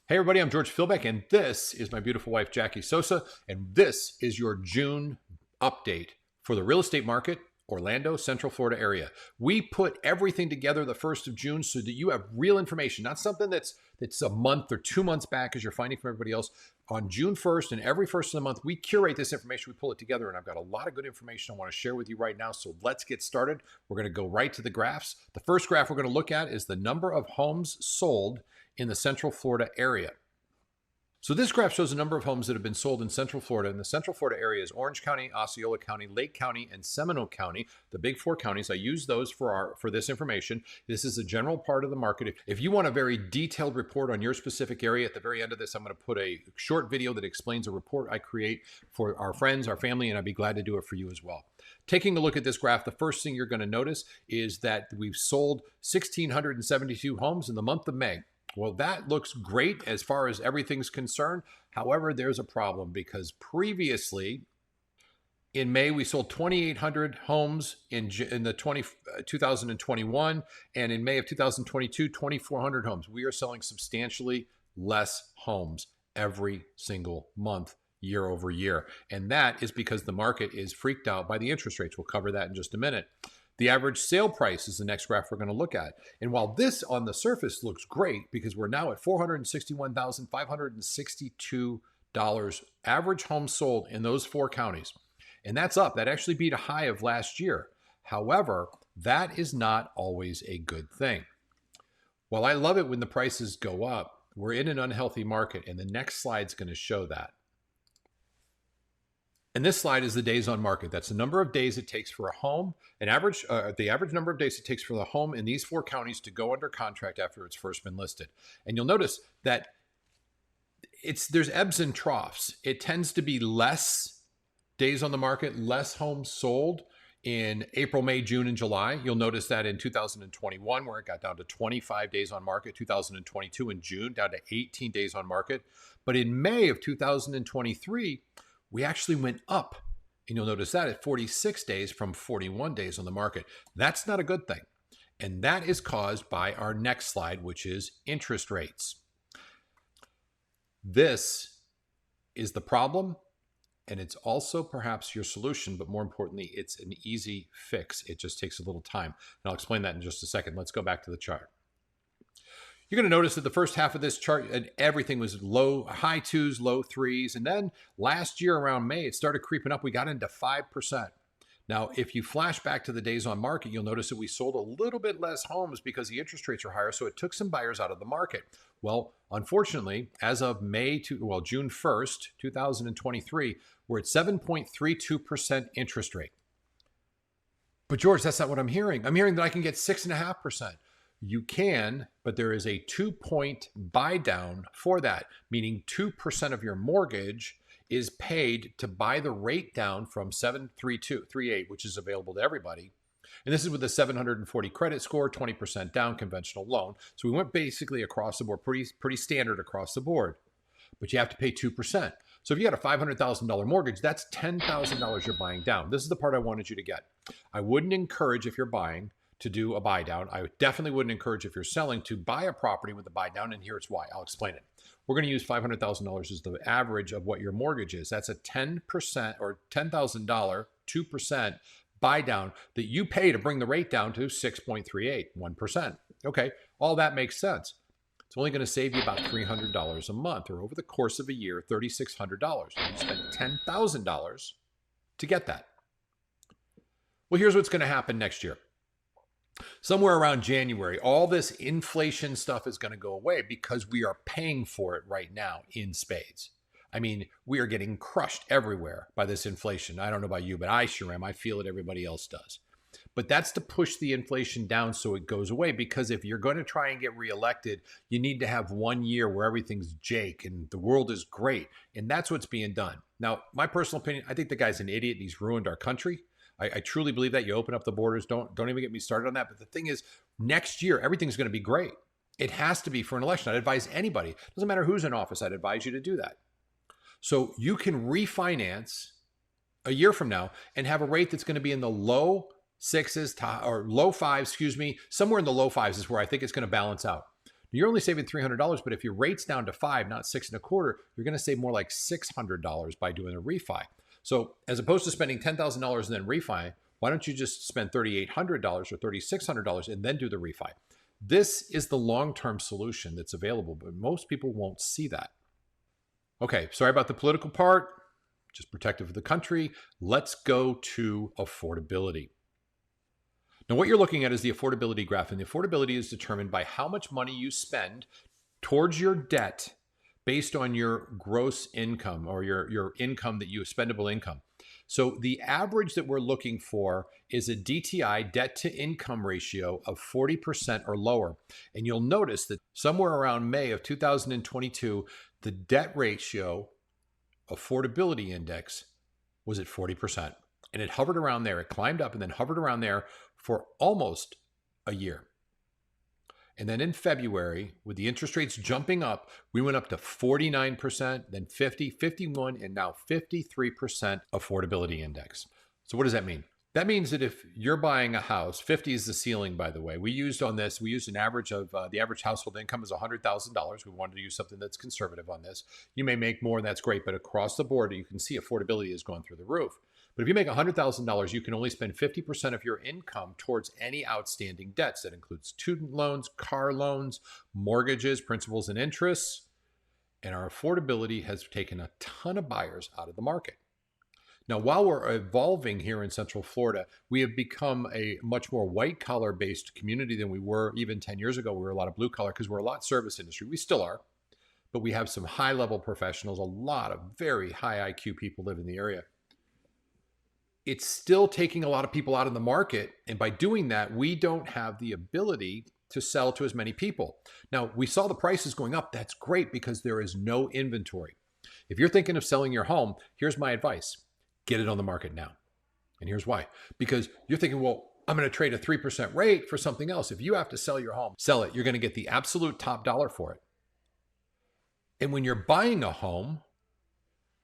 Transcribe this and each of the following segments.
Hey everybody, I'm George Philbeck, and this is my beautiful wife, Jacquie Sosa, and this is your June update for the real estate market, Orlando, Central Florida area. We put everything together the 1st of June so that you have real information, not something that's a month or 2 months back as you're finding from everybody else. On June 1st and every first of the month, we curate this information, we pull it together, and I've got a lot of good information I want to share with you right now, so let's get started. We're going to go right to the graphs. The first graph we're going to look at is the number of homes sold in the Central Florida area. So this graph shows the number of homes that have been sold in Central Florida. And the Central Florida area is Orange County, Osceola County, Lake County, and Seminole County, the big 4 counties. I use those for this information. This is a general part of the market. If you want a very detailed report on your specific area, at the very end of this, I'm going to put a short video that explains a report I create for our friends, our family, and I'd be glad to do it for you as well. Taking a look at this graph, the first thing you're going to notice is that we've sold 1,672 homes in the month of May. Well, that looks great as far as everything's concerned. However, there's a problem because previously in May, we sold 2,800 homes in 2021, and in May of 2022, 2,400 homes. We are selling substantially less homes every single month, year over year. And that is because the market is freaked out by the interest rates. We'll cover that in just a minute. The average sale price is the next graph we're going to look at. And while this on the surface looks great because we're now at $461,562 average home sold in those 4 counties. And that's up. That actually beat a high of last year. However, that is not always a good thing. While I love it when the prices go up, we're in an unhealthy market, and the next slide's going to show that. And this slide is the days on market. That's the number of days it takes for a home, the average number of days it takes for the home in these 4 counties to go under contract after it's first been listed. And you'll notice that there's ebbs and troughs. It tends to be less days on the market, less homes sold in April, May, June, and July. You'll notice that in 2021, where it got down to 25 days on market, 2022 in June, down to 18 days on market. But in May of 2023, we actually went up, and you'll notice that at 46 days from 41 days on the market. That's not a good thing. And that is caused by our next slide, which is interest rates. This is the problem, and it's also perhaps your solution, but more importantly, it's an easy fix. It just takes a little time. And I'll explain that in just a second. Let's go back to the chart. You're going to notice that the first half of this chart, everything was high 2s, low 3s. And then last year around May, it started creeping up. We got into 5%. Now, if you flash back to the days on market, you'll notice that we sold a little bit less homes because the interest rates are higher. So it took some buyers out of the market. Well, unfortunately, as of June 1st, 2023, we're at 7.32% interest rate. But George, that's not what I'm hearing. I'm hearing that I can get 6.5%. You can, but there is a 2-point buy down for that, meaning 2% of your mortgage is paid to buy the rate down from 7.3238, which is available to everybody. And this is with a 740 credit score, 20% down, conventional loan. So we went basically across the board, pretty standard across the board. But you have to pay 2%. So if you got a $500,000 mortgage, that's $10,000 you're buying down. This is the part I wanted you to get. I wouldn't encourage, if you're buying, to do a buy down. I definitely wouldn't encourage, if you're selling, to buy a property with a buy down, and here's why. I'll explain it. We're going to use $500,000 as the average of what your mortgage is. That's a 10% or $10,000, 2% buy down that you pay to bring the rate down to 6.38, 1%. Okay, all that makes sense. It's only going to save you about $300 a month, or over the course of a year, $3,600. You spent $10,000 to get that. Well, here's what's going to happen next year. Somewhere around January, all this inflation stuff is going to go away because we are paying for it right now in spades. I mean, we are getting crushed everywhere by this inflation. I don't know about you, but I sure am. I feel it. Everybody else does. But that's to push the inflation down so it goes away, because if you're going to try and get reelected, you need to have 1 year where everything's Jake and the world is great. And that's what's being done. Now, my personal opinion, I think the guy's an idiot and he's ruined our country. I truly believe that. You open up the borders. Don't even get me started on that. But the thing is, next year, everything's going to be great. It has to be for an election. I'd advise anybody. Doesn't matter who's in office. I'd advise you to do that. So you can refinance a year from now and have a rate that's going to be in the low 6s or low 5s, somewhere in the low 5s is where I think it's going to balance out. You're only saving $300, but if your rate's down to 5, not 6.25, you're going to save more like $600 by doing a refi. So as opposed to spending $10,000 and then refi, why don't you just spend $3,800 or $3,600 and then do the refi? This is the long-term solution that's available, but most people won't see that. Okay, sorry about the political part, just protective of the country. Let's go to affordability. Now, what you're looking at is the affordability graph, and the affordability is determined by how much money you spend towards your debt based on your gross income or your income that you spendable income. So the average that we're looking for is a DTI, debt to income ratio, of 40% or lower. And you'll notice that somewhere around May of 2022, the debt ratio affordability index was at 40%. And it hovered around there. It climbed up and then hovered around there for almost a year. And then in February, with the interest rates jumping up, we went up to 49%, then 50, 51, and now 53% affordability index. So what does that mean? That means that if you're buying a house, 50 is the ceiling, by the way. We used an average of, the average household income is $100,000. We wanted to use something that's conservative on this. You may make more, and that's great, but across the board, you can see affordability is going through the roof. But if you make $100,000, you can only spend 50% of your income towards any outstanding debts. That includes student loans, car loans, mortgages, principals, and interests. And our affordability has taken a ton of buyers out of the market. Now, while we're evolving here in Central Florida, we have become a much more white-collar based community than we were even 10 years ago. We were a lot of blue-collar because we're a lot service industry. We still are, but we have some high-level professionals. A lot of very high IQ people live in the area. It's still taking a lot of people out of the market. And by doing that, we don't have the ability to sell to as many people. Now, we saw the prices going up. That's great because there is no inventory. If you're thinking of selling your home, here's my advice. Get it on the market now. And here's why. Because you're thinking, well, I'm going to trade a 3% rate for something else. If you have to sell your home, sell it. You're going to get the absolute top dollar for it. And when you're buying a home,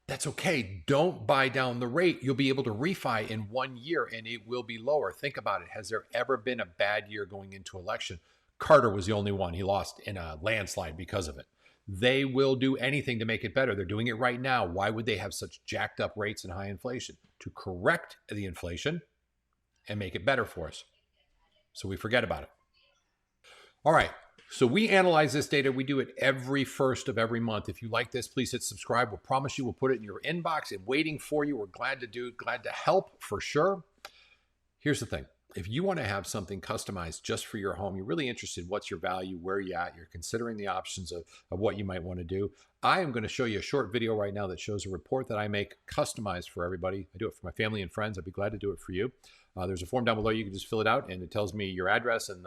that's okay. Don't buy down the rate. You'll be able to refi in 1 year and it will be lower. Think about it. Has there ever been a bad year going into election? Carter was the only one. He lost in a landslide because of it. They will do anything to make it better. They're doing it right now. Why would they have such jacked up rates and high inflation? To correct the inflation and make it better for us. So we forget about it. All right. So we analyze this data. We do it every first of every month. If you like this, please hit subscribe. We'll promise you we'll put it in your inbox and waiting for you. We're glad to do it, glad to help for sure. Here's the thing. If you want to have something customized just for your home, you're really interested, what's your value, where you're at, you're considering the options of what you might want to do. I am going to show you a short video right now that shows a report that I make customized for everybody. I do it for my family and friends. I'd be glad to do it for you. There's a form down below. You can just fill it out and it tells me your address and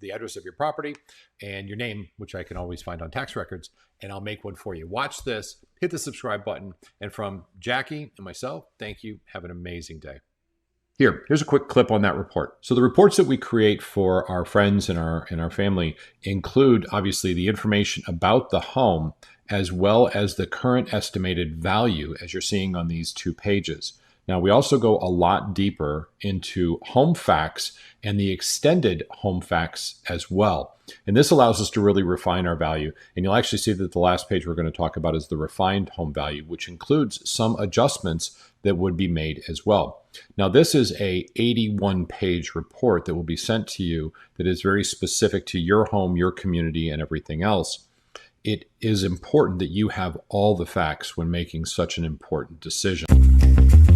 the address of your property and your name, which I can always find on tax records, and I'll make one for you. Watch this, hit the subscribe button, and from Jacquie and myself, thank you. Have an amazing day. Here's a quick clip on that report. So the reports that we create for our friends and our family include obviously the information about the home as well as the current estimated value as you're seeing on these 2 pages. Now, we also go a lot deeper into home facts and the extended home facts as well. And this allows us to really refine our value. And you'll actually see that the last page we're going to talk about is the refined home value, which includes some adjustments that would be made as well. Now, this is a 81-page report that will be sent to you that is very specific to your home, your community, and everything else. It is important that you have all the facts when making such an important decision.